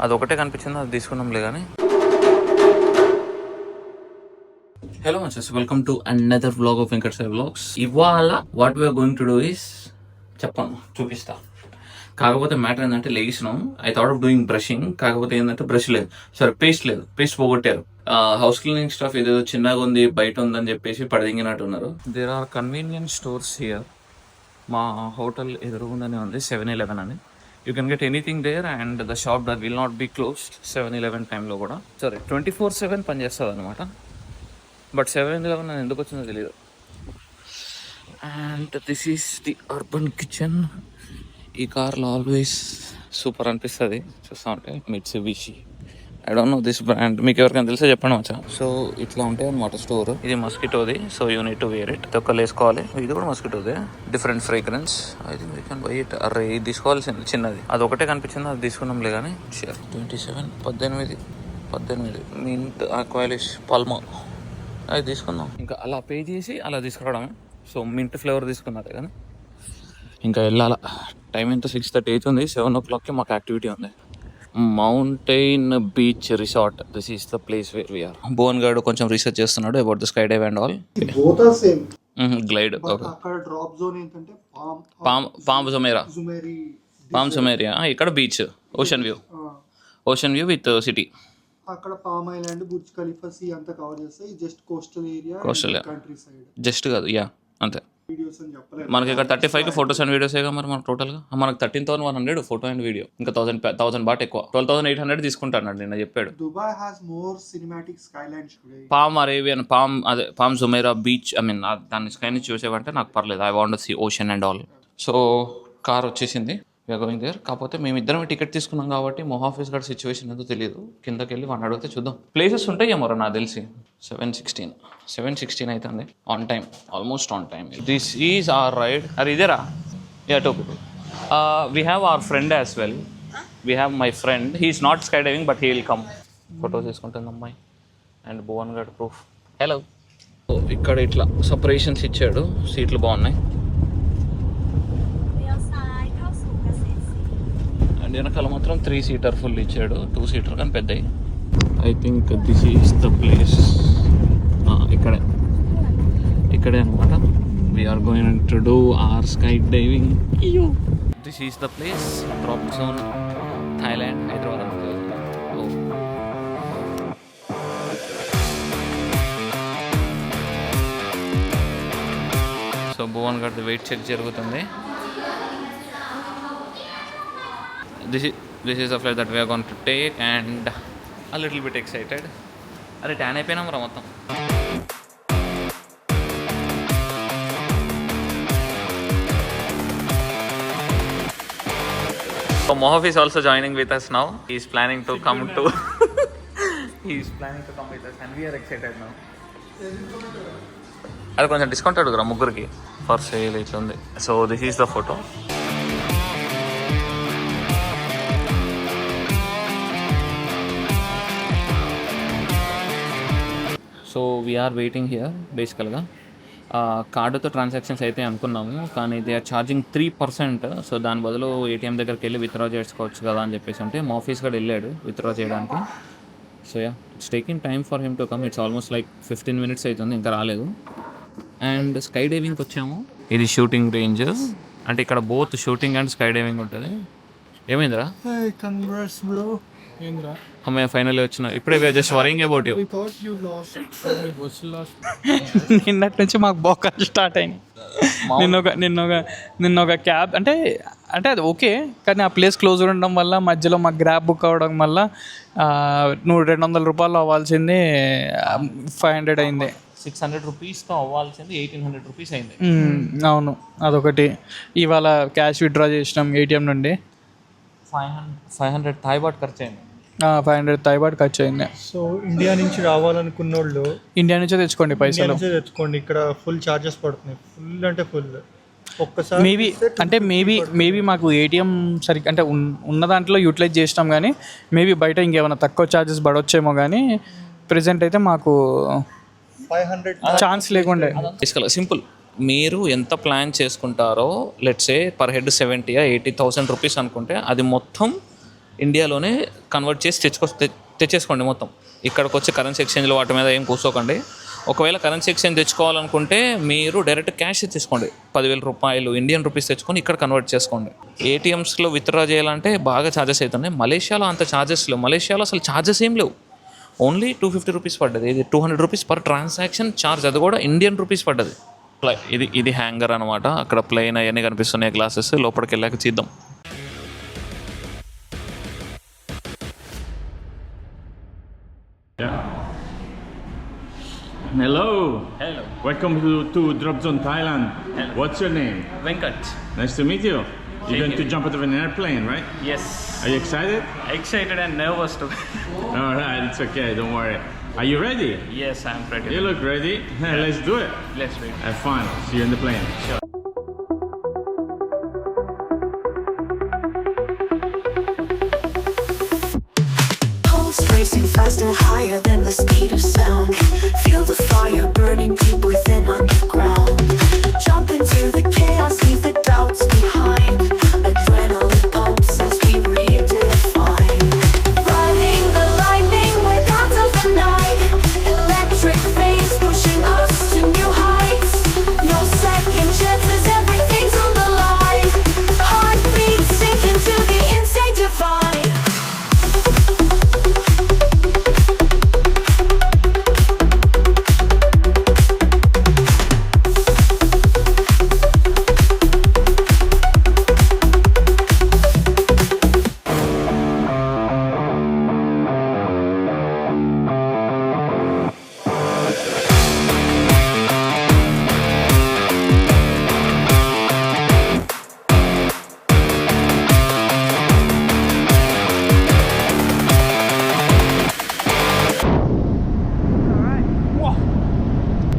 అదొకటే కనిపించింది, అది తీసుకున్నాంలే కానీ. Hello munchies, welcome to another vlog of Venkat Sai vlogs. ఇవాళ what we are going to do is చెప్పాను, చూపిస్తా. కాకపోతే మ్యాటర్ ఏంటంటే లేచినాం, I thought of doing brushing. కాకపోతే ఏంటంటే బ్రష్ లేదు, సరే పేస్ట్ లేదు, పేస్ట్ పోగొట్టారు. హౌస్ క్లీనింగ్ స్టాఫ్ ఏదేదో చిన్నగా ఉంది, బయట ఉందని చెప్పేసి పడదింగినట్టు ఉన్నారు. There are convenience stores here. మా హోటల్ ఎదురుగుండానే ఉంది 7-Eleven అని. You can get anything there and the shop that will not be closed 7-Eleven టైంలో కూడా. సరే 24/7 పనిచేస్తుంది అనమాట. బట్ 7-Eleven అని ఎందుకు వచ్చిందో తెలియదు. And this is the urban kitchen. ఈ కార్లో ఆల్వేస్ సూపర్ అనిపిస్తుంది చూస్తూ ఉంటే. Mitsubishi, I don't know this brand, మీకు ఎవరికైనా తెలిసే చెప్పండి వచ్చా. సో ఇట్లా ఉంటాయి అనమాట స్టోర్. ఇది మస్కిటోది, so you need to wear it. ఒక్కళ్ళు వేసుకోవాలి. ఇది కూడా మస్కిటోదే, different fragrance. I think we can buy it. అరే ఇది తీసుకోవాల్సింది చిన్నది, అది ఒకటే కనిపించింది, అది తీసుకున్నాంలే కానీ. 18 మింట్ ఆక్వాలిష్ పల్మా, అది తీసుకుందాం. ఇంకా అలా పే చేసి అలా తీసుకురావడమే. సో మింట్ ఫ్లేవర్ తీసుకున్నదే కానీ ఇంకా వెళ్ళాల. టైం ఎంత 6:30 అవుతుంది. 7 o'clockకి మాకు యాక్టివిటీ ఉంది. Mountain beach resort, this is the place where we are. Bhuvan గారు కొంచెం రీసెర్చ్ చేస్తున్నాడు about the sky dive and all. Glide palm Jumeirah, ఇక్కడ beach, ocean view with city. అక్కడ palm island, Burj Khalifa, sea అంతా కవర్ చేస్తాయి. Just coastal area, country side. Just కాదు, yeah అంతే. Videos అని చెప్పలేదు మనకి ఇక్కడ 35కి ఫోటోస్ అండ్ వీడియోసేగా మరి మనకు టోటల్గా. మనకు 13,100 ఫోటో అండ్ వీడియో. ఇంకా 1,000 బాట్ ఎక్కువ, 12,800 తీసుకుంటాడు నిన్న చెప్పాడు. Dubai has more cinematic skylines today. Palm Arabian, palm Jumeirah beach, I mean దాన్ని స్కై నుంచి చూసేవంటే నాకు పర్లేదు. I want to see ocean and all. So car వచ్చేసింది, వీఆర్ గోయింగ్ దేర్. కాకపోతే మేము ఇద్దరం టికెట్ తీసుకున్నాం కాబట్టి మొహాఫీస్ గడ్ సిచ్యువేషన్ ఏదో తెలియదు. కిందకి వెళ్ళి వాడిని అడిగితే చూద్దాం. ప్లేసెస్ ఉంటాయి ఏమో నాకు తెలిసి. 7:16 అవుతుంది. On time, almost on time. This is our ride. అరే ఇదేరా, yeah two people. We have our friend as well. We have my friend, he's not sky diving but he will come. Photos తీసుకుంటుంది అమ్మాయి. And Bhuvan గడ్ proof. Hello. ఇక్కడ ఇట్లా separations ఇచ్చాడు, సీట్లు బాగున్నాయి. అండ్ వెనకాల మాత్రం 3-seater ఫుల్ ఇచ్చాడు, 2-seater కానీ పెద్దవి. I think this is the place. ఇక్కడే అనమాట. We are going to do our sky diving. This is the place, drop zone, Thailand, Hyderabad. So Bhuvan గారి వెయిట్ చెక్ జరుగుతుంది. This is the flight that we are going to take and a little bit excited. అరే tan అయిపోయినాం రా మొత్తం. So Mohaf is also joining with us now. He is planning to come with us and we are excited now. అది కొంచెం discount అడుగురా ముగ్గురికి, for sale ఇట్లా ఉంది. So this is the photo. So we are waiting here. బేసికల్గా కార్డుతో transactions అయితే అనుకున్నాము, కానీ దే ఆర్ ఛార్జింగ్ 3%. సో దాని బదులు ఏటీఎం దగ్గరికి వెళ్ళి విత్డ్రా చేసుకోవచ్చు కదా అని చెప్పేసి అంటే మా ఆఫీస్ కూడా వెళ్ళాడు విత్డ్రా చేయడానికి. So yeah, it's taking time for him to come. It's almost like 15 minutes అవుతుంది, ఇంకా రాలేదు. అండ్ స్కై డైవింగ్కి వచ్చాము. ఇది షూటింగ్ రేంజ్, అంటే ఇక్కడ both shooting and sky diving ఉంటుంది. ఏమైందిరా? అమ్మాయి ఫైనల్ వచ్చిన ఇప్పుడే. Just worrying about you. నిన్నటి నుంచి మాకు బోకాలు స్టార్ట్ అయినాయి. నిన్న ఒక క్యాబ్ అంటే అది ఓకే, కానీ ఆ ప్లేస్ క్లోజ్ ఉండడం వల్ల మధ్యలో మాకు గ్రాబ్ బుక్ అవ్వడం వల్ల నువ్వు 200 రూపాయలు అవ్వాల్సింది 500 అయింది. 600 రూపీస్తో అవ్వాల్సింది 1800 రూపీస్ అయింది. అవును, అదొకటి. ఇవాళ క్యాష్ విత్డ్రా చేసినాం ఏటీఎం నుండి. 500 థాయ్ బాట్ ఖర్చు అయింది. 500 థాయ్ బాట్ ఖర్చు అయింది. సో ఇండియా నుంచి రావాలనుకున్న వాళ్ళు ఇండియా నుంచే తెచ్చుకోండి, పైసలు తెచ్చుకోండి. ఇక్కడ ఫుల్ ఛార్జెస్ పడుతున్నాయి, ఫుల్ అంటే ఫుల్. ఒక్కసారి మేబీ మాకు ఏటీఎం సరిగ్గా అంటే ఉన్న దాంట్లో యూటిలైజ్ చేసినాం, కానీ మేబీ బయట ఇంకేమైనా తక్కువ ఛార్జెస్ పడవచ్చేమో. కానీ ప్రెసెంట్ అయితే మాకు 500 ఛాన్స్ లేకుండే. సింపుల్ మీరు ఎంత ప్లాన్ చేసుకుంటారో లెట్సే పర్ హెడ్ 70,000-80,000 రూపీస్ అనుకుంటే అది మొత్తం ఇండియాలోనే కన్వర్ట్ చేసి తెచ్చేసుకోండి మొత్తం. ఇక్కడికి వచ్చి కరెన్సీ ఎక్స్చేంజ్లో వాటి మీద ఏం కూర్చోకండి. ఒకవేళ కరెన్సీ ఎక్స్చేంజ్ తెచ్చుకోవాలనుకుంటే మీరు డైరెక్ట్ క్యాష్ తెచ్చుకోండి. 10,000 రూపాయలు ఇండియన్ రూపీస్ తెచ్చుకొని ఇక్కడ కన్వర్ట్ చేసుకోండి. ఏటీఎంస్లో విత్డ్రా చేయాలంటే బాగా ఛార్జెస్ అవుతున్నాయి. మలేషియాలో అంత ఛార్జెస్ లేవు. మలేషియాలో అసలు ఛార్జెస్ ఏం లేవు. ఓన్లీ 250 రూపీస్ పడ్డది. ఇది 200 రూపీస్ పర్ ట్రాన్సాక్షన్ ఛార్జ్, అది కూడా ఇండియన్ రూపీస్ పడ్డది. ఇది హ్యాంగర్ అనమాట. అక్కడ ప్లెయిన్ అవన్నీ కనిపిస్తున్నాయి గ్లాసెస్. లోపలికి వెళ్ళాక చూద్దాం. Hello. Hello. Welcome to Drop Zone Thailand. Hello. What's your name? Venkat. Nice to meet you. You're going to jump out of an airplane, right? Yes. Are you excited? Excited and nervous too. All right, it's okay. Don't worry. Are you ready? Yes, I'm ready. You look ready. Let's do it. Let's do it. Have fun. See you in the plane. Sure. Pulse racing faster, higher than the speed of sound. Feel the fire burning deep within underground. Jump into the chaos, leave the doubts behind. Adrenaline pumps as we redefine. Riding the lightning, we're gods of the night. Electric veins pushing us to new heights. No second chances, everything's on the line. Heartbeats sink into the insane divine.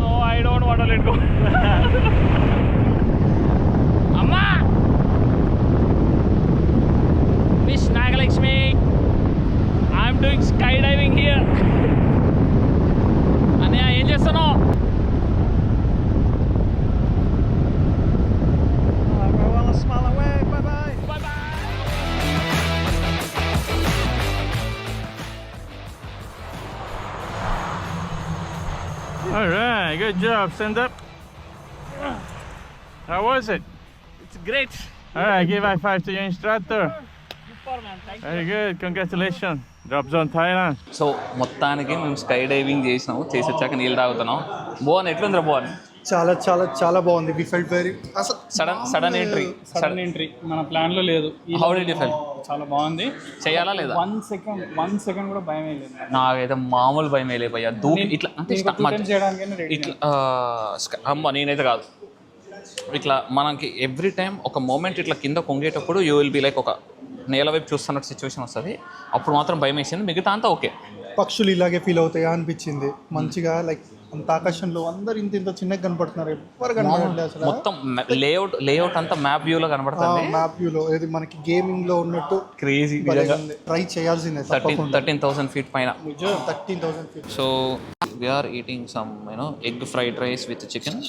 No, I don't want to let go. Amma! Miss Nagalakshmi, I'm doing skydiving here. Annaya, ఏం చేస్తున్నావు? Bye bye. All right, good job. Stand up. How was it? It's great. All right, give high five to your instructor. Super man, thank you. Very good. Congratulations. Drop Zone Thailand. So మొత్తానికి మేము sky diving చేసినాము. చేసి వచ్చాక నీళ్ళు తాగుతున్నాం. బోన్ ఎట్లుందిరా బోన్? చాలా చాలా చాలా బాగుంది. వి ఫెల్ట్ వెరీ అసలు సడన్ ఎంట్రీ. సడన్ ఎంట్రీ మన ప్లాన్లో లేదు. How did you feel? చాలా బాగుంది. చేయాలా లేదా? 1 సెకండ్ కూడా భయం లేదు. నాకైతే మామూలు భయం వేయలేపోయా. దూకి ఇట్లా అంటే చేయడానికి ఇట్లా అమ్మ నేనైతే కాదు. ఇట్లా మనకి ఎవ్రీ టైం ఒక మూమెంట్ ఇట్లా కింద కొంగేటప్పుడు యూ విల్ బి లైక్ ఒక నేల వైపు చూస్తున్నట్టు సిచ్యువేషన్ వస్తుంది. అప్పుడు మాత్రం భయం వేసింది. మిగతా అంతా ఓకే. పక్షులు ఇలాగే ఫీల్ అవుతాయా అనిపించింది. మంచిగా లైక్ అంత ఆకాశంలో అందరు ఇంత ఇంత చిన్నగా కనపడుతున్నారు. ఎవరు కనపడలేదు అసలు. మొత్తం లేఅవుట్ అంతా మ్యాప్ వ్యూలో కనబడుతుంది. మ్యాప్ వ్యూలో ఏది మనకి గేమింగ్ లో ఉన్నట్టు క్రేజీ. ట్రై చేయాల్సిందే. 13,000 ఫీట్ పైన. 13,000 feet. So we are eating some egg fried rice with chicken.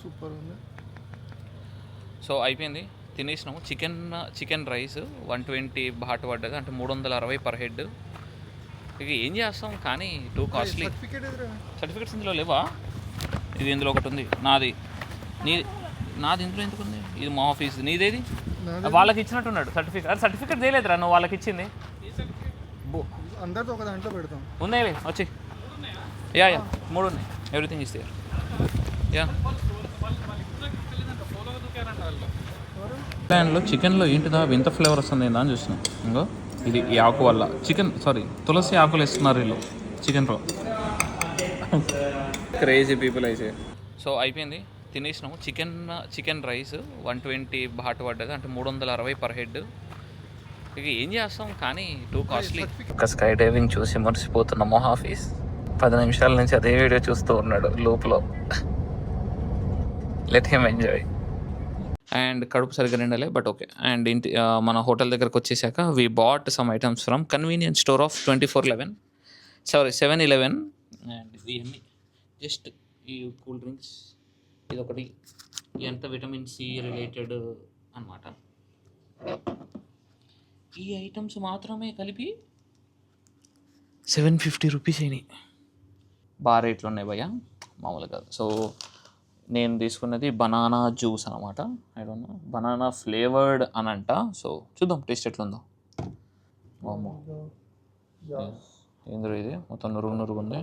Super ఉంది. సో అయిపోయింది, తినేసినాము. చికెన్ రైస్ 120 బాట్ పడ్డది, అంటే 360 పర్ హెడ్. ఇక ఏం చేస్తాం కానీ టూ కాస్ట్లీ. సర్టిఫికేట్స్ ఇందులో లేవా? ఇది ఇందులో ఒకటి ఉంది నాది. నాది ఇందులో ఎందుకు ఉంది? ఇది మా ఆఫీస్. నీదేది? వాళ్ళకి ఇచ్చినట్టున్నాడు సర్టిఫికేట్. సర్టిఫికేట్ చేయలేదురా నువ్వు వాళ్ళకి ఇచ్చింది. అందరితో ఒక దాంట్లో పెడతాం. ఉన్నాయిలే వచ్చి. యా 3 ఉన్నాయి. ఎవ్రీథింగ్ ఇస్తే యా. ప్యాన్లో చికెన్లో ఏంటిదా వింత ఫ్లేవర్ వస్తుంది ఏందా అని చూస్తున్నాం. ఇంకో ఇది ఈ ఆకు వల్ల తులసి ఆకులు వేస్తున్నారు వీళ్ళు చికెన్లో. క్రేజీ పీపుల్ అయితే. సో అయిపోయింది, తినేసినాము. చికెన్ రైస్ 120 బాట్ పడ్డది, అంటే 360 పర్ హెడ్. ఇక ఏం చేస్తాం కానీ టూ కాస్ట్లీ. ఒక స్కై డైవింగ్ చూసి మర్చిపోతున్నాము. ఆఫీస్ 10 నిమిషాల నుంచి అదే వీడియో చూస్తూ ఉన్నాడు లూప్లో. Let him enjoy. అండ్ కడుపు సరిగ్గా నిండలే, బట్ ఓకే. అండ్ మన హోటల్ దగ్గరకు వచ్చేసాక we bought some items from convenience store of 7-Eleven. And ఇవన్నీ జస్ట్ ఈ కూల్ డ్రింక్స్ ఇదొకటి ఎంత విటమిన్ సి రిలేటెడ్ అనమాట. ఈ ఐటమ్స్ మాత్రమే కలిపి 750 రూపీస్ అయినాయి. బాగా రేట్లు ఉన్నాయి భయ్య, మామూలుగా కాదు. సో నేను తీసుకున్నది బనానా జ్యూస్ అనమాట. I don't know, banana flavoured అని అంట. సో చూద్దాం టేస్ట్ ఎట్లుందో. వామ్మో, ఏంద్ర ఇది మొత్తం నురుగు ఉంది.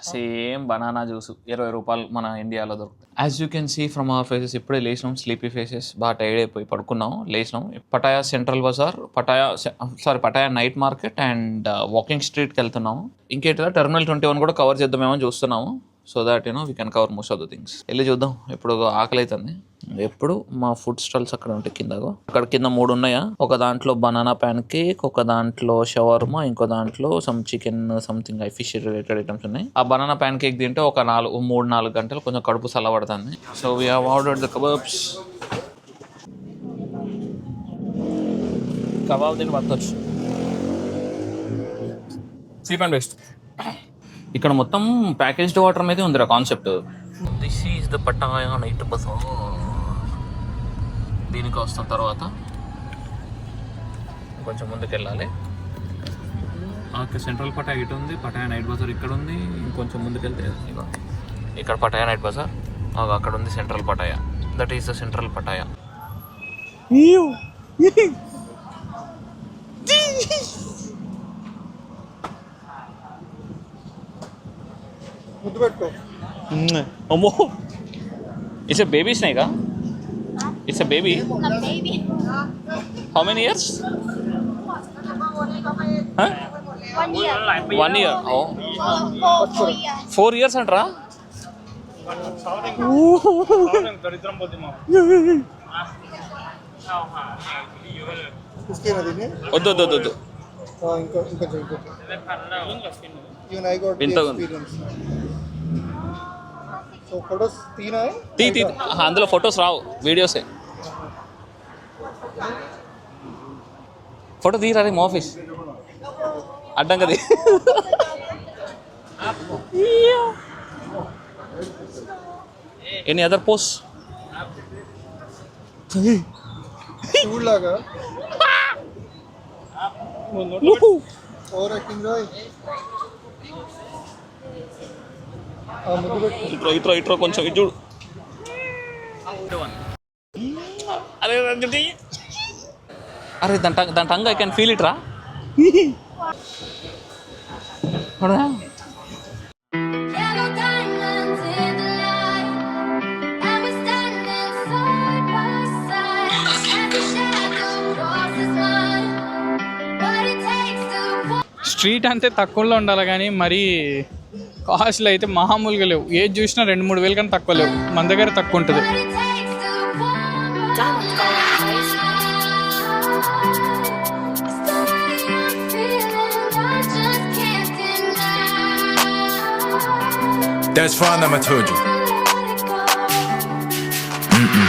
సేమ్ బనానా జ్యూస్ 20 రూపాయలు మన ఇండియాలో దొరుకుతుంది. As you can see from our faces, ఇప్పుడే లేచినాం, స్లీపీ ఫేసెస్, బాగా టైర్డ్ అయిపోయి పడుకున్నాం. లేచినాం, Pattaya central bazaar, Pattaya night market and walking స్ట్రీట్కి వెళ్తున్నాము. ఇంకేంటిదా టెర్మినల్ 21 కూడా కవర్ చేద్దామేమో చూస్తున్నాము. So that we can cover most of the things. వెళ్ళి చూద్దాం. ఎప్పుడు ఆకలి అవుతుంది. ఎప్పుడు మా ఫుడ్ స్టాల్స్ అక్కడ ఉంటాయి కిందగా. అక్కడ కింద 3 ఉన్నాయా. ఒక దాంట్లో బనానా ప్యాన్ కేక్, ఒక దాంట్లో షవర్మా, ఇంకో దాంట్లో some chicken something fish related items ఉన్నాయి. ఆ బనానా ప్యాన్ కేక్ తింటే ఒక 3-4 గంటలు కొంచెం కడుపు చల్లబడుతుంది. So we have ordered the kebabs. Kebab తిని బతకొచ్చు. Cheap and best. ఇక్కడ మొత్తం ప్యాకేజ్డ్ వాటర్ అనేది ఉందిరా concept. This is the Pattaya night bazaar. దీనికి వస్తాం తర్వాత కొంచెం ముందుకు వెళ్ళాలి. సెంట్రల్ పటాయా ఇటు ఉంది, పటాయా నైట్ బజార్ ఇక్కడ ఉంది. ఇంకొంచెం ముందుకు వెళ్తే ఇక్కడ పటాయా నైట్ బజార్, అక్కడ ఉంది central Pattaya. That is the central Pattaya. ముద్దు పెట్టుకో. అమ్మో, it's a baby snake. It's a baby. How many years? 1 year. Oh 4 years అంటారా? వద్దు వద్దు వద్దు. అందులో ఫొటోస్ రావు, వీడియోసే. ఫోటో తీరా రే మా ఆఫీస్ అడ్డం కది. ఎనీ అదర్ పోస్ట్ చూడలాగా ఇట్రో కొంచెం ఇది చూడు. అరే దాని tongue I can feel it రా. Yellow diamonds in the light, and we're standing side by side. As the shadow crosses mine, what it takes to walk. Street అంతే తక్కువలో ఉండాలి కానీ మరీ కాస్ట్లు అయితే మామూలుగా లేవు. ఏది చూసినా 2-3 వేలు కానీ తక్కువ లేవు. మన దగ్గర తక్కువ ఉంటుంది. What it takes to walk. Diamonds go eyes. It's the way I'm feeling, I just can't deny. That's fine, I'ma told you. Let it go.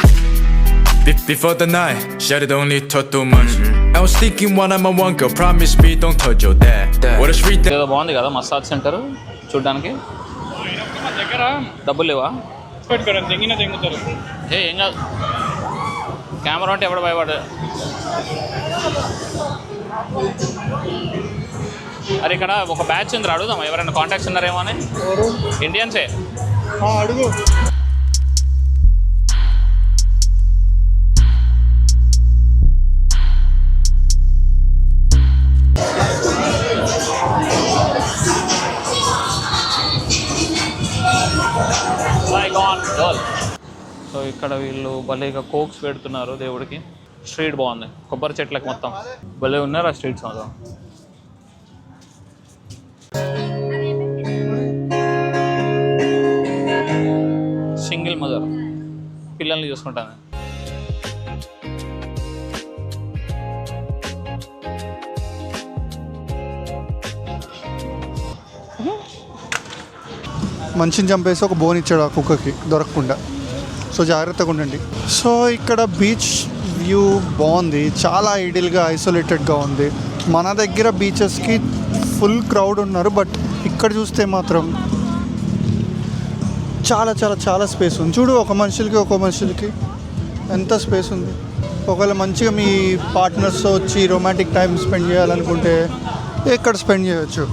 Before the night, shut it only talk too much. I was thinking one I'm a one girl, promise me don't touch your dad. What a street ఏదో బాగుంది కదా massage centre చూడ్డానికి. దగ్గర డబ్బులు లేవా? పెట్టుకోవడం తెంగుతారు. ఏం కాదు, కెమెరా అంటే ఎవడ భయపడదు. అరే ఇక్కడ ఒక బ్యాచ్ ఉంది, అడుగుదాం ఎవరైనా కాంటాక్ట్స్ ఉన్నారేమో అని. ఇండియన్సే. అడుగు. సో ఇక్కడ వీళ్ళు భలేగా కోక్స్ పెడుతున్నారు దేవుడికి. స్ట్రీట్ బాగుంది, కొబ్బరి చెట్లకు మొత్తం భలే ఉన్నారు ఆ స్ట్రీట్స్ మొత్తం. సింగిల్ మదర్ పిల్లల్ని చూసుకుంటాను. మనిషిని చంపేసి ఒక బోన్ ఇచ్చాడు ఆ కుక్కకి దొరకకుండా. సో జాగ్రత్తగా ఉండండి. సో ఇక్కడ బీచ్ వ్యూ బాగుంది, చాలా ఐడియల్గా ఐసోలేటెడ్గా ఉంది. మన దగ్గర బీచెస్కి ఫుల్ క్రౌడ్ ఉన్నారు, బట్ ఇక్కడ చూస్తే మాత్రం చాలా చాలా చాలా స్పేస్ ఉంది. చూడు, ఒక మనుషులకి ఎంత స్పేస్ ఉంది. ఒకవేళ మంచిగా మీ పార్ట్నర్స్తో వచ్చి రొమాంటిక్ టైం స్పెండ్ చేయాలనుకుంటే ఇక్కడ స్పెండ్ చేయొచ్చు.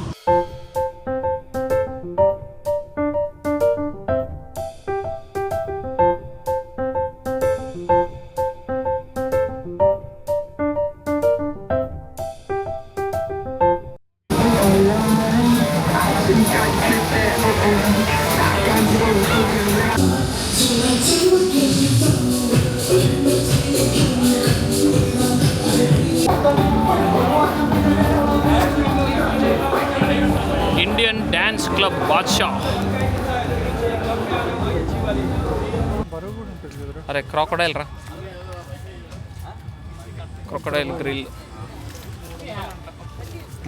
Indian Dance Club Badshah. అరే క్రాకోడైల్ రా, క్రాకోడైల్ గ్రిల్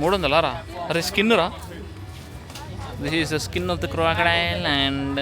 300 రా. అరే స్కిన్ రా, this is the skin of the crocodile and